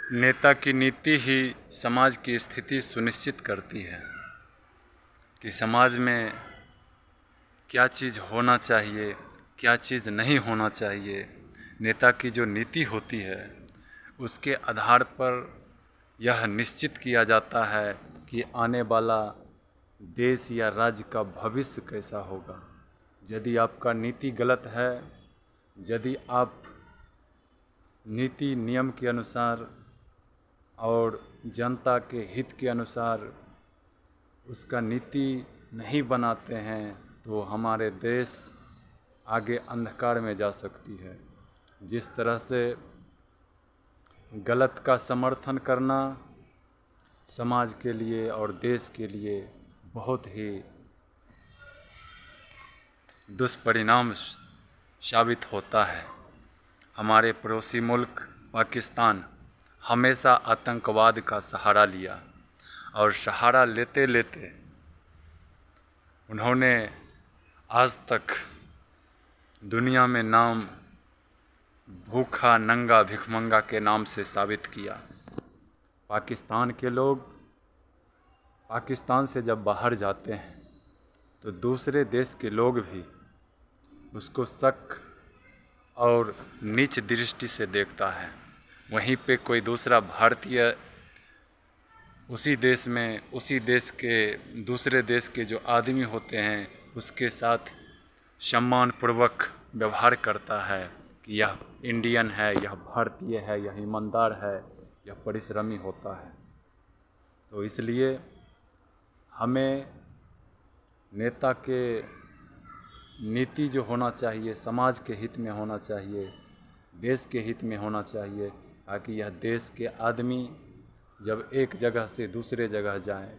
नेता की नीति ही समाज की स्थिति सुनिश्चित करती है कि समाज में क्या चीज़ होना चाहिए, क्या चीज़ नहीं होना चाहिए। नेता की जो नीति होती है उसके आधार पर यह निश्चित किया जाता है कि आने वाला देश या राज्य का भविष्य कैसा होगा। यदि आपका नीति गलत है, यदि आप नीति नियम के अनुसार और जनता के हित के अनुसार उसका नीति नहीं बनाते हैं तो हमारे देश आगे अंधकार में जा सकती है। जिस तरह से गलत का समर्थन करना समाज के लिए और देश के लिए बहुत ही दुष्परिणाम साबित होता है। हमारे पड़ोसी मुल्क पाकिस्तान हमेशा आतंकवाद का सहारा लिया और सहारा लेते लेते उन्होंने आज तक दुनिया में नाम भूखा नंगा भिखमंगा के नाम से साबित किया। पाकिस्तान के लोग पाकिस्तान से जब बाहर जाते हैं तो दूसरे देश के लोग भी उसको शक और नीच दृष्टि से देखता है। वहीं पे कोई दूसरा भारतीय उसी देश के दूसरे देश के जो आदमी होते हैं उसके साथ सम्मानपूर्वक व्यवहार करता है कि यह इंडियन है, यह भारतीय है, यह ईमानदार है, यह परिश्रमी होता है। तो इसलिए हमें नेता के नीति जो होना चाहिए समाज के हित में होना चाहिए, देश के हित में होना चाहिए, ताकि यह देश के आदमी जब एक जगह से दूसरे जगह जाएं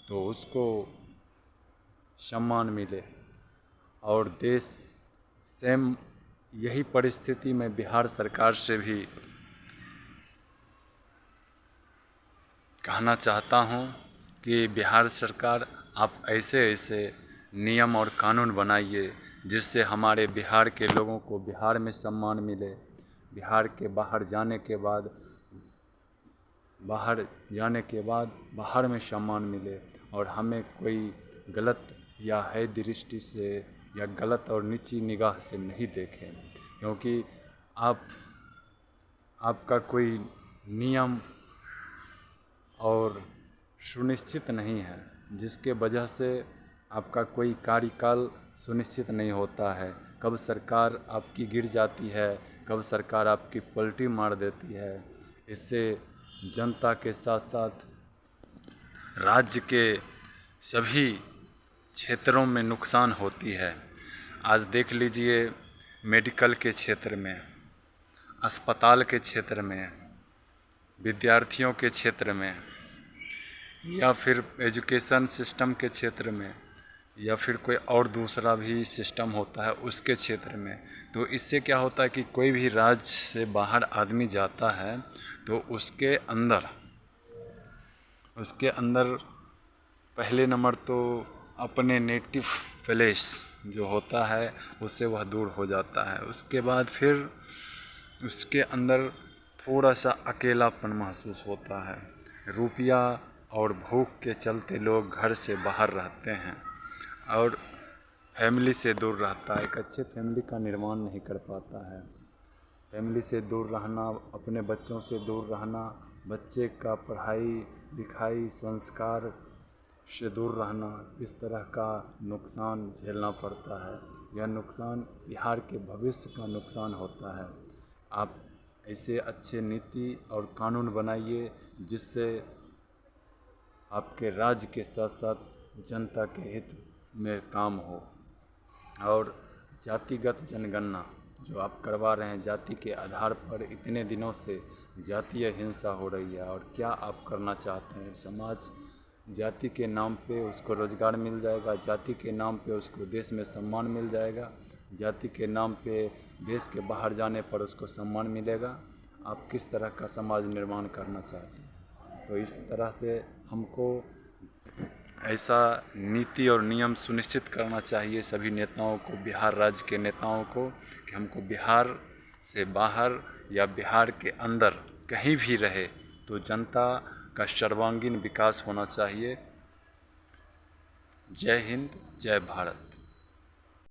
तो उसको सम्मान मिले। और देश सेम यही परिस्थिति में बिहार सरकार से भी कहना चाहता हूं कि बिहार सरकार आप ऐसे ऐसे नियम और कानून बनाइए जिससे हमारे बिहार के लोगों को बिहार में सम्मान मिले। बिहार के बाहर जाने के बाद बाहर में सम्मान मिले और हमें कोई गलत या है दृष्टि से या गलत और नीची निगाह से नहीं देखें, क्योंकि आपका कोई नियम और सुनिश्चित नहीं है, जिसके वजह से आपका कोई कार्यकाल सुनिश्चित नहीं होता है। कब सरकार आपकी गिर जाती है, कब सरकार आपकी पलटी मार देती है। इससे जनता के साथ साथ राज्य के सभी क्षेत्रों में नुकसान होती है। आज देख लीजिए मेडिकल के क्षेत्र में, अस्पताल के क्षेत्र में, विद्यार्थियों के क्षेत्र में, या फिर एजुकेशन सिस्टम के क्षेत्र में, या फिर कोई और दूसरा भी सिस्टम होता है उसके क्षेत्र में। तो इससे क्या होता है कि कोई भी राज्य से बाहर आदमी जाता है तो उसके अंदर पहले नंबर तो अपने नेटिव प्लेस जो होता है उससे वह दूर हो जाता है। उसके बाद फिर उसके अंदर थोड़ा सा अकेलापन महसूस होता है। रुपया और भूख के चलते लोग घर से बाहर रहते हैं और फैमिली से दूर रहता है, एक अच्छे फैमिली का निर्माण नहीं कर पाता है। फैमिली से दूर रहना, अपने बच्चों से दूर रहना, बच्चे का पढ़ाई लिखाई संस्कार से दूर रहना, इस तरह का नुकसान झेलना पड़ता है। यह नुकसान बिहार के भविष्य का नुकसान होता है। आप ऐसे अच्छे नीति और कानून बनाइए जिससे आपके राज्य के साथ साथ जनता के हित में काम हो। और जातिगत जनगणना जो आप करवा रहे हैं, जाति के आधार पर इतने दिनों से जातीय हिंसा हो रही है, और क्या आप करना चाहते हैं? समाज जाति के नाम पे उसको रोज़गार मिल जाएगा, जाति के नाम पे उसको देश में सम्मान मिल जाएगा, जाति के नाम पे देश के बाहर जाने पर उसको सम्मान मिलेगा। आप किस तरह का समाज निर्माण करना चाहते हैं? तो इस तरह से हमको ऐसा नीति और नियम सुनिश्चित करना चाहिए सभी नेताओं को, बिहार राज्य के नेताओं को, कि हमको बिहार से बाहर या बिहार के अंदर कहीं भी रहे तो जनता का सर्वांगीण विकास होना चाहिए। जय हिंद, जय भारत।